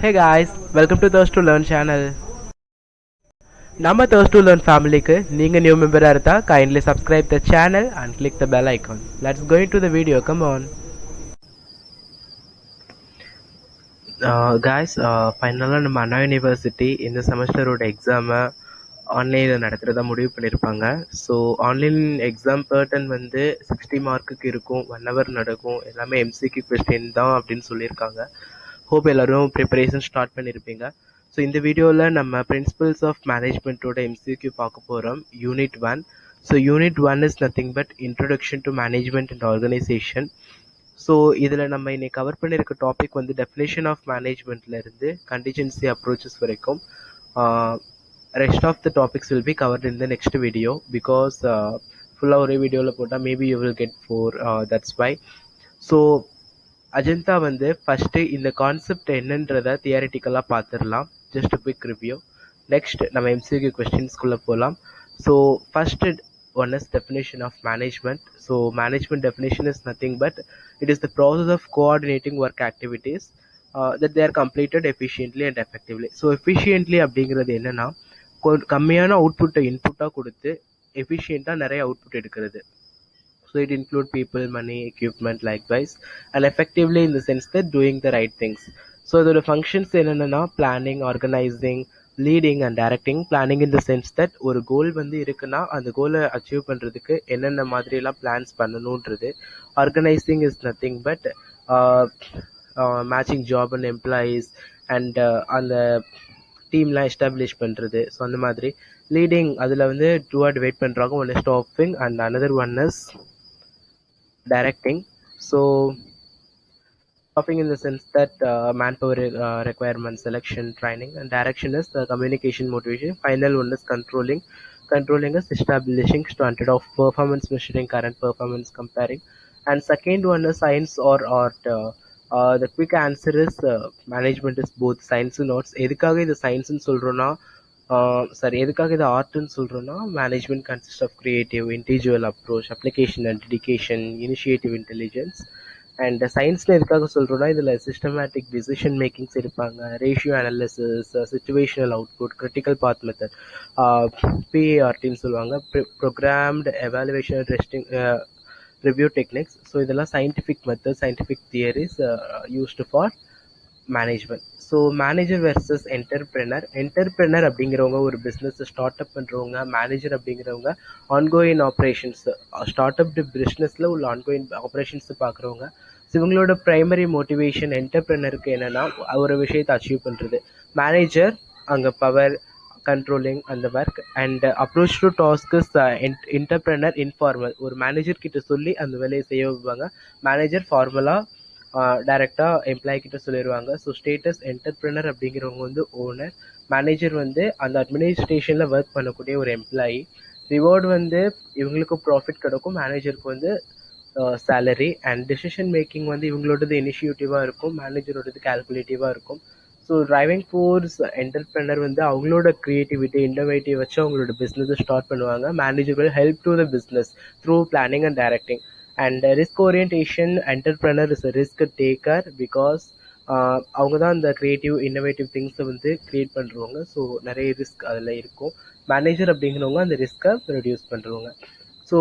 Hey guys, welcome to Thirst to Learn channel. நம்ம Thirst to Learn ஃபேமிலிக்கு நீங்கள் new மெம்பராக இருந்தால் kindly subscribe the channel and click the bell icon. Let's go into the video, come on. Guys, ஃபைனலாக நம்ம அண்ணா university இந்த செமஸ்டரோட எக்ஸாமை ஆன்லைனில் நடத்துகிறதா முடிவு பண்ணியிருப்பாங்க. ஸோ ஆன்லைன் எக்ஸாம் பேட்டர்ன் வந்து 60 மார்க்குக்கு இருக்கும், 1 hour நடக்கும், எல்லாமே MCQ கொஸ்டின் தான் அப்படின்னு சொல்லியிருக்காங்க. ஹோப் எல்லோரும் ப்ரிப்பரேஷன் ஸ்டார்ட் பண்ணியிருப்பீங்க. ஸோ இந்த வீடியோவில் நம்ம பிரின்சிபல்ஸ் ஆஃப் மேனேஜ்மெண்ட்டோட MCQ பார்க்க போகிறோம், UNIT-1. So UNIT-1 is nothing but introduction to management and organisation. So இதில் நம்ம இன்னைக்கு கவர் பண்ணியிருக்க டாபிக் வந்து டெஃபினேஷன் ஆஃப் மேனேஜ்மெண்ட்லேருந்து கண்டிஜென்சி அப்ரோச்சஸ் வரைக்கும். Rest of the topics will be covered in the next video because ஃபுல்லாக ஒரே வீடியோவில் போட்டால் maybe you will get bore, that's why. So agenda வந்து ஃபஸ்ட்டு இந்த கான்செப்ட் என்னன்றதை தியரிட்டிக்கலாக பார்த்துடலாம், ஜஸ்ட் குவிக் ரிவ்யூ. நெக்ஸ்ட் நம்ம MCQ கொஸ்டின்ஸ்குள்ளே போகலாம். So first one is definition of management. So management definition is nothing but it is the process of coordinating work activities that they are completed efficiently and effectively. So efficiently அப்படிங்கிறது என்னன்னா கம்மியான அவுட்புட்டை இன்புட்டாக கொடுத்து எஃபிஷியண்ட்டாக நிறைய output எடுக்கிறது. So it include people, money, equipment, likewise, and effectively in the sense that doing the right things. So the functions என்னன்னா planning, organizing, leading and directing. Planning in the sense that ஒரு கோல் வந்து இருக்குன்னா அந்த கோலை achieve பண்ணுறதுக்கு என்னென்ன மாதிரியெல்லாம் plans பண்ணணுன்றது. Organising is nothing but matching job and employees and அந்த டீம்லாம் எஸ்டாப்ளிஷ் பண்ணுறது. ஸோ அந்த மாதிரி லீடிங் அதில் வந்து டூவாக டிவைட் பண்ணுறாங்க. One is stopping and another one is directing. So stopping in the sense that manpower requirement, selection, training, and direction is communication, motivation. Final one is controlling. Controlling is establishing standard of performance, measuring current performance, comparing. And second one is science or art. The quick answer is management is both science and arts. எதுக்காக இது சயின்ஸ்னு சொல்கிறோன்னா எதுக்காக இது ஆர்ட்னு சொல்கிறோன்னா management consist of creative, individual approach, application and dedication, initiative intelligence. And சயின்ஸில் எதுக்காக சொல்கிறோன்னா இதில் சிஸ்டமேட்டிக் டிசிஷன் மேக்கிங்ஸ் இருப்பாங்க, ratio analysis, situational output, critical path method, PARTன்னு சொல்லுவாங்க, programmed evaluation resting review techniques. So இதெல்லாம் scientific method, scientific theories used for management. So manager versus entrepreneur அப்படிங்கிறவங்க ஒரு பிஸ்னஸ் ஸ்டார்ட் அப் பண்ணுறவங்க, மேனேஜர் அப்படிங்கிறவங்க ongoing operations, start up பிஸ்னஸில் உள்ள ongoing operations பார்க்குறவங்க. ஸோ இவங்களோட ப்ரைமரி மோட்டிவேஷன் என்டர்பிரினருக்கு என்னென்னா ஒரு விஷயத்தை அச்சீவ் பண்ணுறது. மேனேஜர் அங்கே பவர், கண்ட்ரோலிங் அந்த work. And approach to tasks entrepreneur informal, ஒரு மேனேஜர் கிட்ட சொல்லி அந்த வேலையை செய்ய வைப்பாங்க. மேனேஜர் ஃபார்மலாக டைரெக்டாக எம்ப்ளாயி கிட்ட சொல்லிடுவாங்க. ஸோ ஸ்டேட்டஸ் என்டர்பிரினர் அப்படிங்கிறவங்க வந்து ஓனர், மேனேஜர் வந்து அந்த அட்மினிஸ்ட்ரேஷனில் ஒர்க் பண்ணக்கூடிய ஒரு எம்ப்ளாயி. ரிவார்டு வந்து இவங்களுக்கு ப்ராஃபிட் கிடைக்கும், மேனேஜருக்கு வந்து சேலரி. அண்ட் டெசிஷன் மேக்கிங் வந்து இவங்களோடது இனிஷியேட்டிவாக இருக்கும், மேனேஜரோடது கால்குலேட்டிவாக இருக்கும். ஸோ டிரைவிங் ஃபோர்ஸ் என்டர்பிரினர் வந்து அவங்களோட க்ரியேட்டிவிட்டி, இன்னோவேட்டிவ் வச்சு அவங்களோட பிஸ்னஸை ஸ்டார்ட் பண்ணுவாங்க. Manager will help to the business through planning and directing. And risk orientation, entrepreneur is a risk taker because அவங்க தான் இந்த க்ரியேட்டிவ் இன்னோவேட்டிவ் திங்ஸை வந்து க்ரியேட் பண்ணுறவங்க. ஸோ நிறைய ரிஸ்க் அதில் இருக்கும். மேனேஜர் அப்படிங்கிறவங்க அந்த ரிஸ்க்கை ரெடியூஸ் பண்ணுறவங்க. ஸோ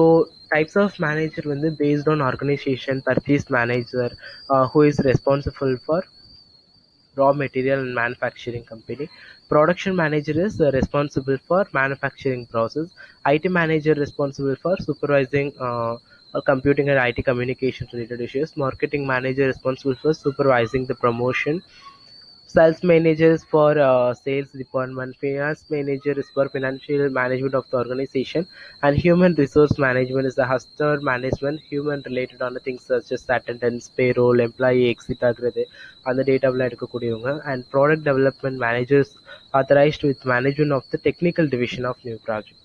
டைப்ஸ் ஆஃப் மேனேஜர் வந்து based on organisation. Purchase manager who is responsible for raw material and manufacturing company. Production manager is responsible for manufacturing process. IT manager responsible for supervising computing and IT communication related issues. Marketing manager responsible for supervising the promotion. Sales manager is for sales department. Finance manager is for financial management of the organization. And human resource management is the HR management, human related on things such as attendance, payroll, employee exit ஆகுறது, அந்த டேட்டாவெலாம் எடுக்கக்கூடியவங்க. And product development managers authorized with management of the technical division of new project.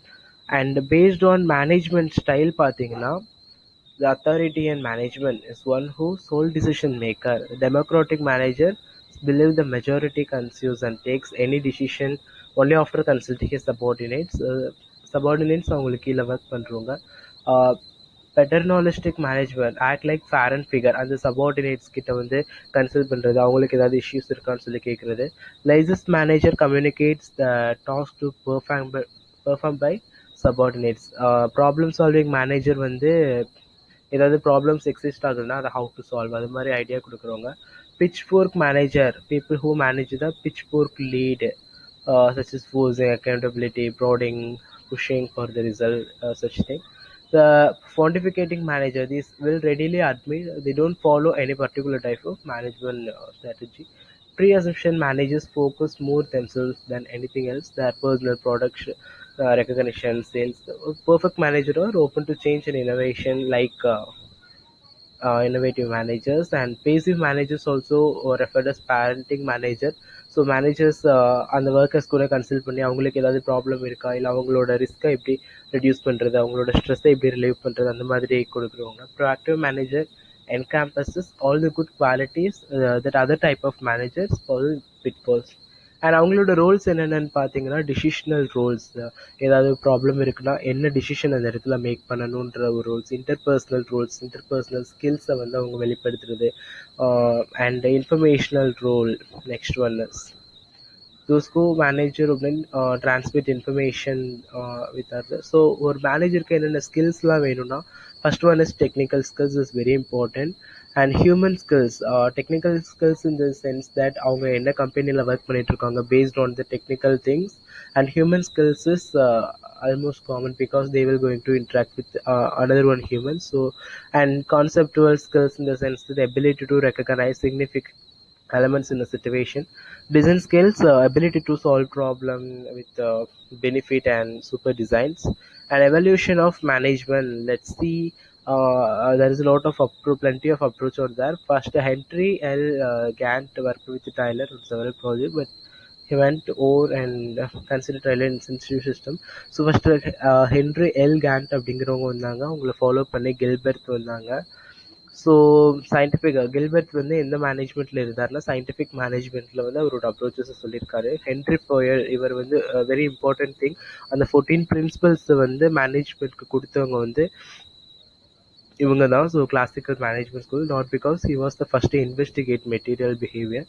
And based on management style பார்த்தீங்கன்னா the authority and management is one who sole decision maker. Democratic manager believe the majority consumes and takes any decision only after consulting his subordinates. Subordinates அவங்களுக்கு கீழே work பண்ணுறவங்க. Paternalistic management act like parent figure அந்த subordinates கிட்ட வந்து consult பண்றது, அவங்களுக்கு ஏதாவது issues இருக்கான்னு சொல்லி கேட்கறது. Licensed manager communicates the task to perform by subordinates. Problem solving manager வந்து ஏதாவது ப்ராப்ளம்ஸ் எக்ஸிஸ்ட் ஆகுதுன்னா அதை ஹவு டு சால்வ் அது மாதிரி ஐடியா கொடுக்குறவங்க. Pitch fork manager people who manage the pitch fork lead such as forcing, accountability, prodding, pushing for the result, such thing. The pontificating manager, these will readily admit they don't follow any particular type of management strategy. Pre-assumption managers focus more themselves than anything else, their personal production, recognition, sales. Perfect manager are open to change and innovation, like innovative managers. And passive managers also referred as parenting manager. So managers அந்த workers கூட consult பண்ணி அவங்களுக்கு ஏதாவது problem இருக்கா, இல்லை அவங்களோட ரிஸ்க்கை எப்படி reduce பண்ணுறது, அவங்களோட ஸ்ட்ரெஸ்ஸை எப்படி ரிலீவ் பண்ணுறது, அந்த மாதிரி கொடுக்குறவங்க. Proactive manager encompasses all the good qualities that other type of managers fall pitfalls. And அவங்களோட ரோல்ஸ் என்னென்னு பார்த்தீங்கன்னா டிசிஷனல் ரோல்ஸ், ஏதாவது ப்ராப்ளம் இருக்குன்னா என்ன டிசிஷன் அந்த இடத்துல மேக் பண்ணணுன்ற ஒரு ரோல்ஸ். இன்டர்பர்சனல் ரோல்ஸ், இன்டர்பர்சனல் ஸ்கில்ஸை வந்து அவங்க வெளிப்படுத்துறது. And informational role next one is those who manager அப்படின்னு transmit information with others. So ஒரு மேனேஜருக்கு என்னென்ன ஸ்கில்ஸ்லாம் வேணும்னா first one is technical skills is very important. And human skills, technical skills in the sense that அவங்க என்ன கம்பெனியில் work பண்ணிட்டு இருக்காங்க based on the technical things. And human skills is almost common because they will going to interact with another one human. So and conceptual skills in the sense that the ability to recognize significant elements in a situation. Design skills, ability to solve problem with benefit and super designs. And evolution of management, let's see. There is a lot of plenty of approach out there. First, Henry L. Gantt worked with Tyler on several projects, but he went over and considered Tyler incentive system. So first, Henry L. Gantt அப்படிங்கிறவங்க வந்தாங்க, அவங்களை follow பண்ணி Gilbert வந்தாங்க. So scientific Gilbert வந்து எந்த மேனேஜ்மெண்ட்டில் இருந்தார்னா scientific மேனேஜ்மெண்ட்டில் வந்து அவரோட அப்ரோச்சஸை சொல்லியிருக்காரு. ஹென்ரி ஃபோயர் இவர் வந்து வெரி இம்பார்ட்டன்ட் திங், அந்த 14 பிரின்சிபல்ஸ் வந்து மேனேஜ்மெண்ட்க்கு கொடுத்தவங்க வந்து இவங்க தான். So classical management school, not because he was the first to investigate material behaviour,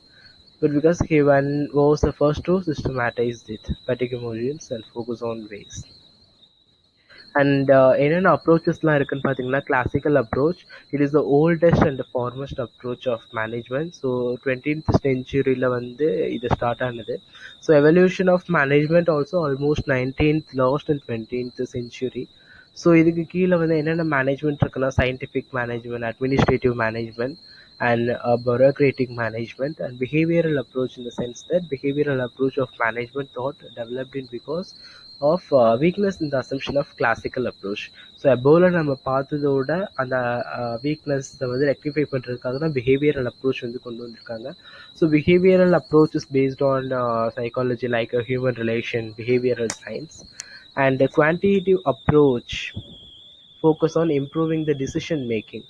but because he was the first to systematize it, pedagogies and focus on ways. And என்னென்ன அப்ரோச்சஸ்லாம் இருக்குன்னு பார்த்தீங்கன்னா classical approach, it is the oldest and foremost approach of management. So 20th centuryயில் வந்து இது start ஆனது. So evolution of management also almost 19th last and 20th century. So இதுக்கு கீழே வந்து என்னென்ன மேனேஜ்மெண்ட் இருக்குன்னா scientific management, administrative management, and bureaucratic management. And behavioral approach in the sense that behavioral approach of management thought developed in because of weakness in the assumption of classical approach. So எபோல நம்ம பார்த்ததோட அந்த வீக்னஸை வந்து rectify பண்ணுறதுக்காக தான் behavioural approach வந்து கொண்டு வந்திருக்காங்க. So behavioural approach is based on psychology like human relation, behavioural science. And quantitative approach focus on improving the decision making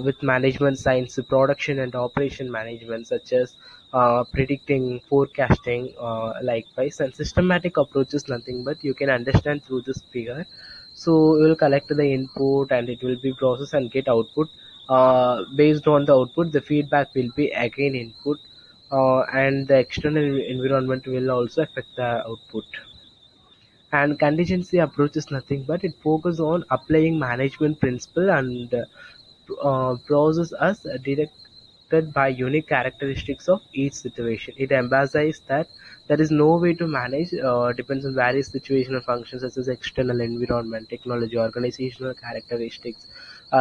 with management science, production and operation management, such as predicting, forecasting, likewise. And systematic approach is nothing but you can understand through this figure. So you will collect the input and it will be processed and get output. Based on the output, the feedback will be again input, and the external environment will also affect the output. And contingency approach is nothing but it focuses on applying management principle and process as directed by unique characteristics of each situation. It emphasizes that there is no way to manage, depends on various situational functions such as external environment, technology, organizational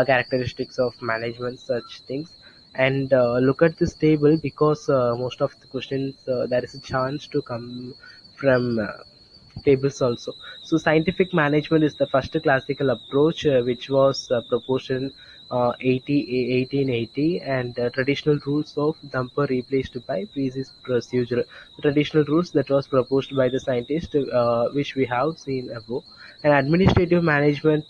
characteristics of management, such things. And look at this table because most of the questions there is a chance to come from tables also. So scientific management is the first classical approach which was proposed in 1880, and traditional rules of thumb were replaced by previous procedure. Traditional rules that was proposed by the scientist which we have seen above. And administrative management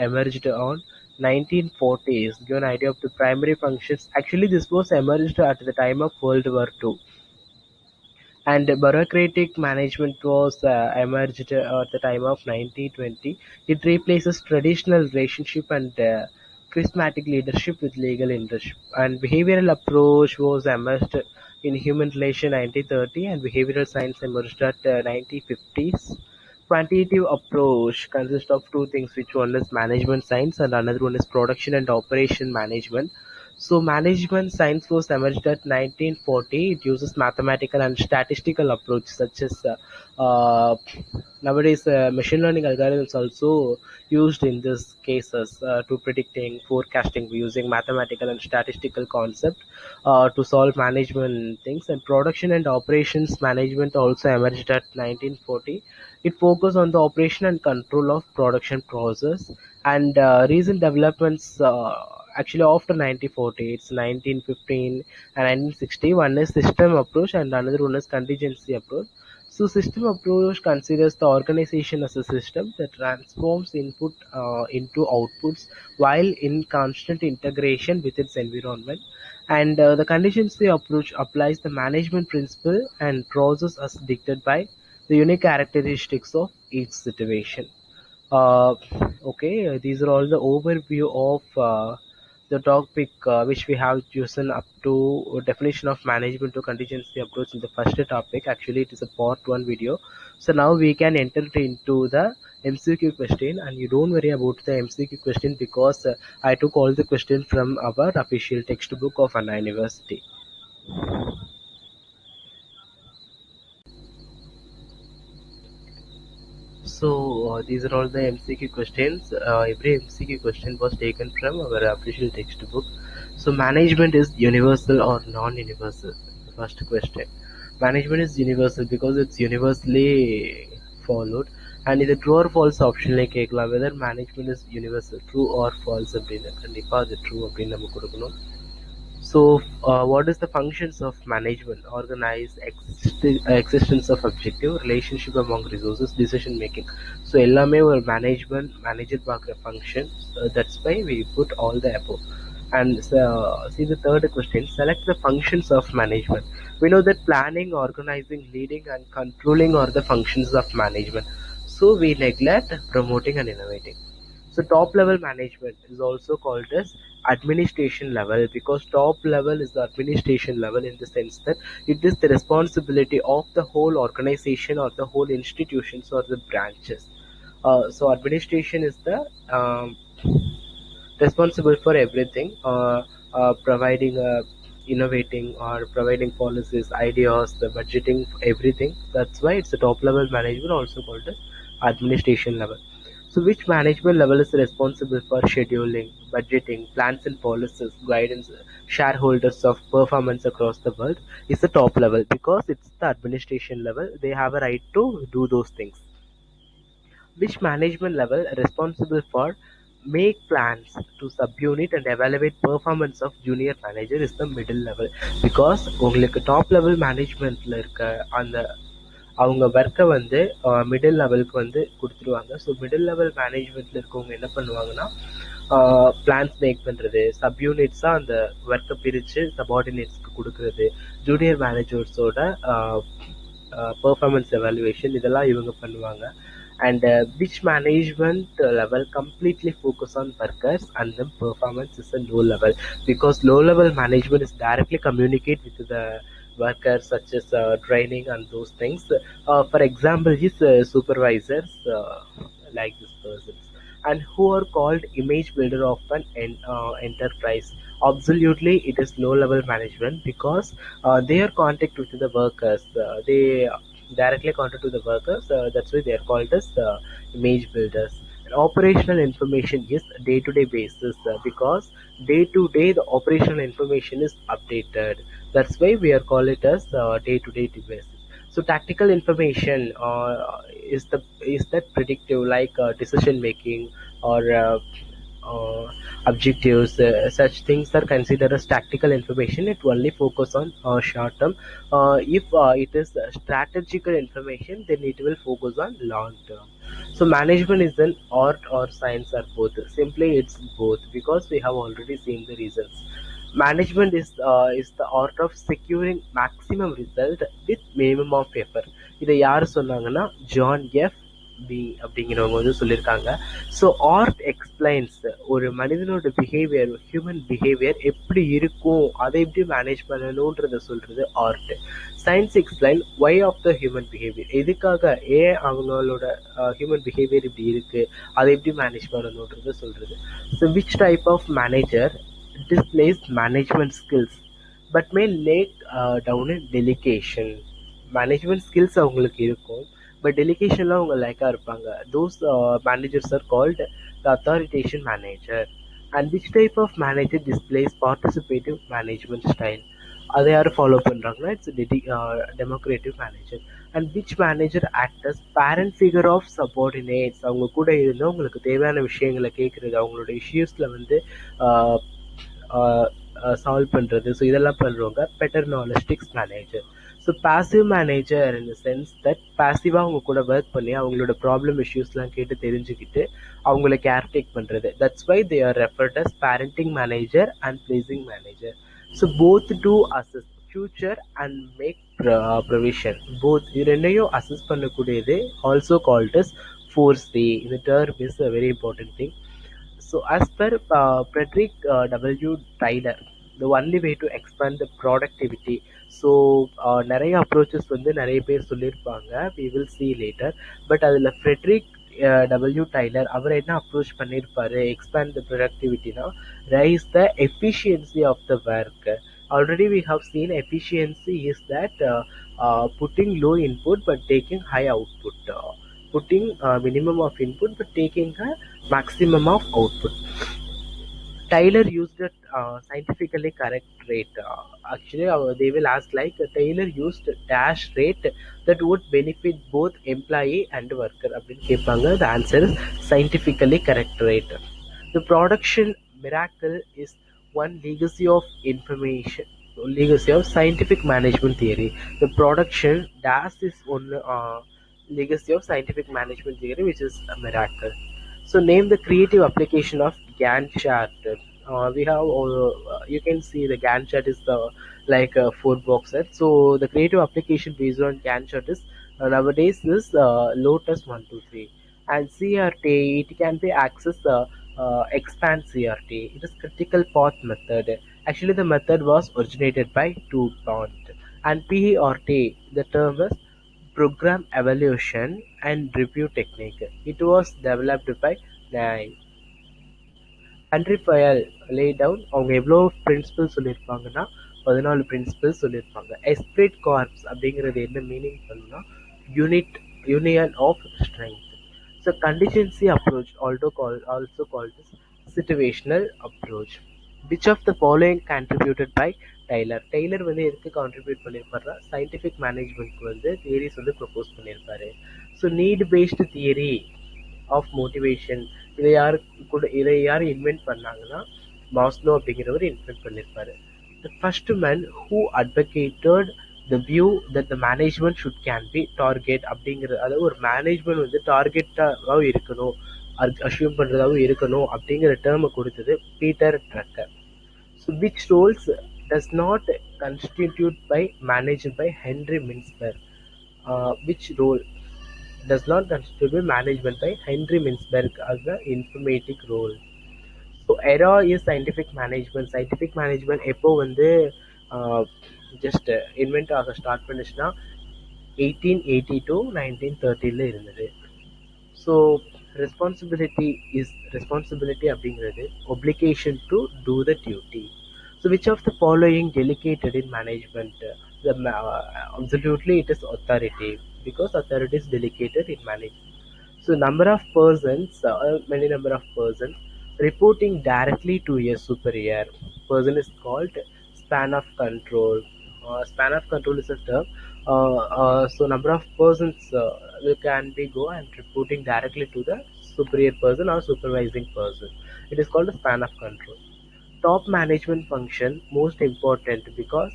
emerged on 1940s. Give an idea of the primary functions. Actually this was emerged at the time of World War II. And bureaucratic management was emerged at the time of 1920. It replaces traditional relationship and charismatic leadership with legal leadership. And behavioral approach was emerged in human relation 1930, and behavioral science emerged at 1950s. Quantitative approach consists of two things, which one is management science and another one is production and operation management. So management science was emerged at 1940. It uses mathematical and statistical approach such as nowadays machine learning algorithms also used in these cases to predicting, forecasting using mathematical and statistical concept to solve management things. And production and operations management also emerged at 1940. It focused on the operation and control of production process. And recent developments actually after 1940, it's 1915 and 1960. One is system approach and another one is contingency approach. So system approach considers the organization as a system that transforms input into outputs while in constant integration with its environment. And the contingency approach applies the management principle and process as dictated by the unique characteristics of each situation. Uh, okay, these are all the overview of the topic which we have chosen up to definition of management to contingency approach in the first topic. Actually, it is a part one video. So now we can enter into the MCQ question, and you don't worry about the MCQ question because I took all the questions from our official textbook of Anna University. So these are all the MCQ questions. Every MCQ question was taken from our official textbook. So management is universal or non-universal? First question. Management is universal because it's universally followed. And இது true or false ஆப்ஷன்லேயே கேட்கலாம், whether management is universal, true or false அப்படின்னு. கண்டிப்பாக அது true அப்படின்னு நம்ம கொடுக்கணும். So, what is the functions of management? Organize, existence of objective, relationship among resources, decision making. So, எல்லாமே ஒரு management, manager பார்க்குற function. That's why we put all the above. And see the third question, select the functions of management. We know that planning, organizing, leading and controlling are the functions of management. So, we neglect promoting and innovating. So top level management is also called as administration level, because top level is the administration level in the sense that it is the responsibility of the whole organization or the whole institutions or the branches. So administration is the responsible for everything, providing innovating or providing policies, ideas, the budgeting, everything. That's why it's a top level management, also called as administration level. So which management level is responsible for scheduling, budgeting, plans and policies, guidance, shareholders of performance across the world is the top level, because it's the administration level. They have a right to do those things. Which management level responsible for make plans to subunit and evaluate performance of junior manager is the middle level, because உங்களுக்கு top level managementல இருக்க அந்த அவங்க ஒர்க்கை வந்து middle லெவலுக்கு வந்து கொடுத்துருவாங்க. So middle level மேனேஜ்மெண்ட்டில் இருக்கவங்க என்ன பண்ணுவாங்கன்னா, பிளான்ஸ் மேக் பண்ணுறது, சப்யூனிட்ஸாக அந்த ஒர்க்கை பிரித்து சபார்டினேட்ஸ்க்கு கொடுக்குறது, ஜூனியர் மேனேஜர்ஸோட பெர்ஃபார்மன்ஸ் எவாலுவேஷன், இதெல்லாம் இவங்க பண்ணுவாங்க. And which management level completely focus on workers and then performance is a low level, because low level management is directly communicate with the workers such as training and those things. For example, his supervisors like this persons, and who are called image builder of an enterprise. Absolutely, it is low level management, because they are contact with the workers. They directly contact to the workers. That's why they are called as image builders. And operational information is day-to-day basis, because day-to-day the operational information is updated. That's why we are call it as day-to-day basis. So tactical information is that predictive, like decision making or objectives. Such things are considered as tactical information. It only focus on short term. If it is strategical information, then it will focus on long term. So management is an art or science or both. Simply it's both, because we have already seen the reasons. management is the art of securing maximum result with minimum of effort. இதை யார் சொன்னாங்கன்னா John F B அப்படிங்கிறவங்க வந்து சொல்லியிருக்காங்க. So art explains ஒரு மனிதனோட behaviour, human behaviour எப்படி இருக்கும், அதை எப்படி மேனேஜ் பண்ணணுன்றத சொல்றது art. Science explain why of the human behaviour, எதுக்காக ஏன் அவங்களோட ஹியூமன் பிஹேவியர் இப்படி இருக்கு, அதை எப்படி மேனேஜ் பண்ணணுன்றத சொல்றது. So which type of manager displays management skills but may lack down in delegation. Management skills அவங்களுக்கு இருக்கும், பட் டெலிகேஷன்ல அவங்க லைக்காக இருப்பாங்க. Those managers are called the authoritarian manager. And which type of manager displays participative management style, அதை யார் follow பண்ணுறாங்கன்னா it's democratic manager. And which manager act as parent figure of subordinates, அவங்க கூட இருந்து அவங்களுக்கு தேவையான விஷயங்களை கேட்குறது, அவங்களோட இஷ்யூஸில் வந்து சால்வ் பண்ணுறது. ஸோ இதெல்லாம் பண்ணுறவங்க paternalistic manager. So passive manager in the sense that பாசிவாக அவங்க கூட ஒர்க் பண்ணி அவங்களோட ப்ராப்ளம் இஷ்யூஸ்லாம் கேட்டு தெரிஞ்சுக்கிட்டு அவங்கள கேர் டேக் பண்ணுறது. That's why they are referred as parenting manager and pleasing manager. So both to assess future and make provision. Both இது ரெண்டையும் அசஸ் பண்ணக்கூடியது also called as foresee. இந்த term is a very important thing. So, as per Frederick W. Tyler, the only way to expand the productivity. So நிறைய approaches வந்து நிறைய பேர் சொல்லியிருப்பாங்க, we will see later. But அதில் Frederick W Taylor அவர் என்ன approach பண்ணியிருப்பாரு எக்ஸ்பேண்ட் த ப்ரொடக்டிவிட்டினா, raise the efficiency of the work. Already we have seen efficiency is that putting low input but taking high output. Putting minimum of input but taking a maximum of output. Taylor used a scientifically correct rate. Actually, they will ask like Taylor used dash rate that would benefit both employee and worker. அப்படின்னு கேட்பாங்க. The answer is scientifically correct rate. The production miracle is one legacy of information, legacy of scientific management theory. The production dash is one legacy of scientific management theory, which is a miracle. So name the creative application of Gantt chart. We have you can see the Gantt chart is the like a 4-box set. So the creative application based on Gantt chart is nowadays is Lotus 123 and CRT. It can be accessed expand CRT. It is critical path method. Actually, the method was originated by DuPont. And PERT, the term is program evaluation and review technique. It was developed by Nine. Henry Fayol lay down அவங்க எவ்வளோ principles சொல்லியிருப்பாங்கன்னா 14 principles சொல்லியிருப்பாங்க. எஸ்பிரிட் corps அப்படிங்கிறது என்ன meaning பண்ணுன்னா union of strength. So contingency approach also called as situational approach. Which of the following contributed by Taylor? Taylor வந்து எதுக்கு contribute பண்ணியிருப்பாருன்னா scientific மேனேஜ்மெண்ட்க்கு வந்து theories வந்து ப்ரொப்போஸ் பண்ணியிருப்பாரு. So need based theory of motivation, இதை யார் இன்வென்ட் பண்ணாங்கன்னா Maslow அப்படிங்கிறவர் invent பண்ணியிருப்பாரு. The first man who advocated the view that the management should can be target அப்படிங்கிறது, அதாவது ஒரு மேனேஜ்மெண்ட் வந்து டார்கெட்டாகவும் இருக்கணும், அஷ்யூம் பண்ணுறதாகவும் இருக்கணும் அப்படிங்கிற டேர்மை கொடுத்தது Peter Drucker. So which roles does not constitute by managed by Henry Mintzberg. Which role does not constitute by management by Henry Mintzberg as the informatic role? So era is scientific management. Scientific management எப்போ வந்து just invent ஆக start பண்ணுச்சுன்னா 1880 to 1930 இருந்தது. So responsibility அப்படிங்கிறது obligation to do the duty. So which of the following delegated in management? Absolutely it is authority, because authority is delegated in management. So number of persons, many number of persons reporting directly to a superior person is called span of control. Span of control is a term. So number of persons can be go and reporting directly to the superior person or supervising person. It is called a span of control. Top management function most important because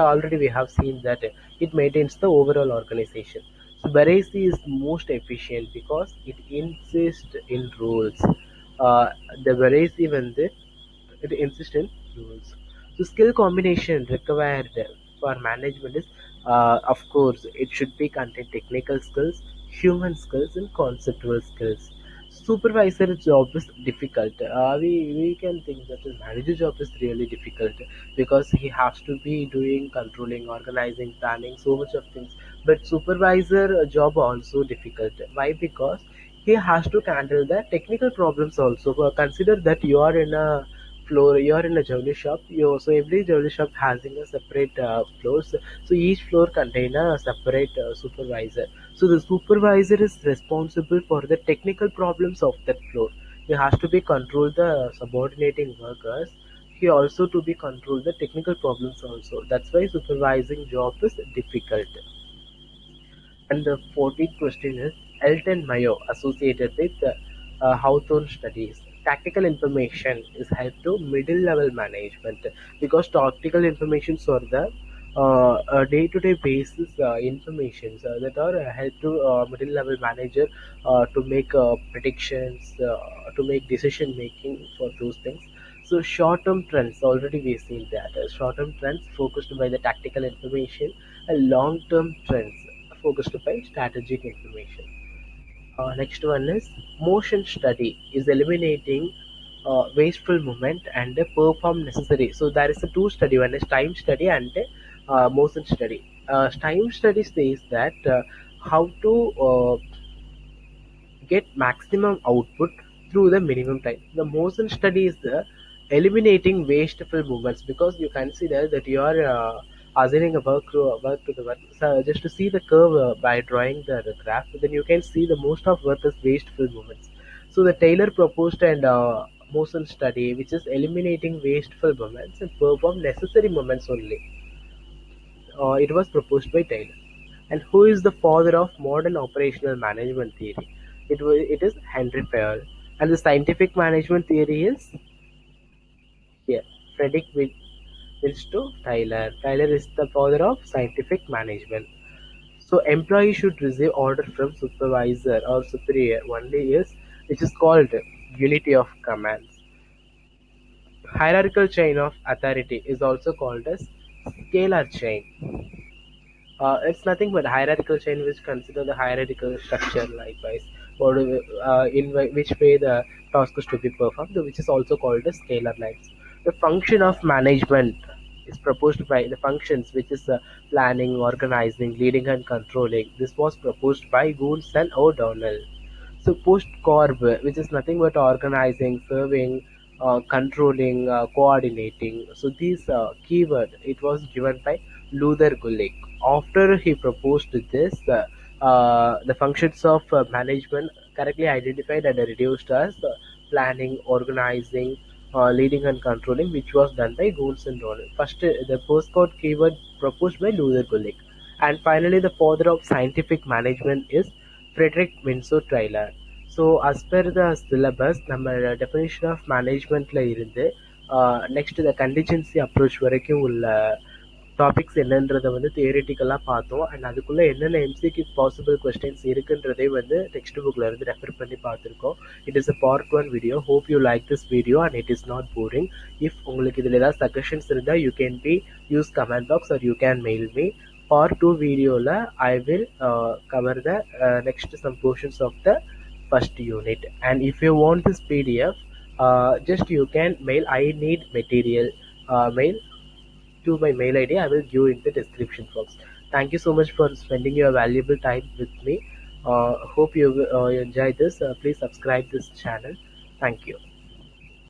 already we have seen that it maintains the overall organization. So Baresi is most efficient because it insists in rules. The Baresi வந்து it insists in rules. So skill combination required for management is, of course, it should be contain technical skills, human skills, and conceptual skills. Supervisor job is difficult. We can think that the manager job is really difficult because he has to be doing controlling, organizing, planning, so much of things. But supervisor job also difficult. Why? Because he has to handle the technical problems also. Consider that you are in a floor, you are in a jewelry shop. You so every jewelry shop having a separate floors. So each floor contain a separate supervisor. So the supervisor is responsible for the technical problems of that floor. He has to be control the subordinating workers. He also to be control the technical problems also. That's why supervising job is difficult. And the 14th question is Elton Mayo associated with Hawthorne studies. Tactical information is help to middle level management because tactical informations are the day-to-day basis informations that are help to middle level manager to make predictions, to make decision making for those things. So short-term trends already we've seen that short-term trends focused by the tactical information and long-term trends focused by strategic information. Next one is motion study is eliminating wasteful movement and perform necessary. So there is a two study, one is time study and motion study. Time study says that how to get maximum output through the minimum time. The motion study is the eliminating wasteful movements because you consider that you are assigning a work to the work. So just to see the curve by drawing the graph, then you can see the most of work is wasteful movements. So the Taylor proposed and motion study, which is eliminating wasteful movements and perform necessary movements only. It was proposed by Taylor. And who is the father of modern operational management theory? It is Henry Fayol. And the scientific management theory is here, Frederick Winslow Taylor. Taylor is the father of scientific management. So employee should receive order from supervisor or superior only is which is called unity of commands. Hierarchical chain of authority is also called as scalar chain. It's nothing but hierarchical chain which consider the hierarchical structure likewise, or which way the task is to be performed, which is also called as scalar lines. The function of management is proposed by the functions which is planning, organizing, leading and controlling. This was proposed by Gould and O'Donnell. So post corp, which is nothing but organizing, serving, controlling, coordinating. So these keyword it was given by Luther Gulick. After he proposed this, the functions of management correctly identified and reduced as planning, organizing, leading and controlling, which was done by Gould and Donald. First, the postcode keyword proposed by Luther Gulick, and finally, the father of scientific management is Frederick Winslow Taylor. So as per the syllabus நம்ம definition of managementல இருந்து next இந்த contingency approach வரைக்கும் உள்ள topics என்னன்றதை வந்து தியரிட்டிக்கலாக பார்த்தோம் and அதுக்குள்ளே என்னென்ன எம்சிக்யூ பாசிபிள் கொஸ்டின்ஸ் இருக்குன்றதை வந்து டெக்ஸ்ட் புக்கில் இருந்து ரெஃபர் பண்ணி பார்த்துருக்கோம். It is a part 1 video. Hope you like this video and it is not boring. If உங்களுக்கு இதில் ஏதாவது சஜஷன்ஸ் இருந்தால் you can be use comment box are you can mail me. Part 2 videoல I will cover the next some portions of the first unit, and if you want this PDF, just you can mail I need material mail to my mail ID. I will give in the description box. Thank you so much for spending your valuable time with me. Hope you enjoy this. Please subscribe this channel. Thank you.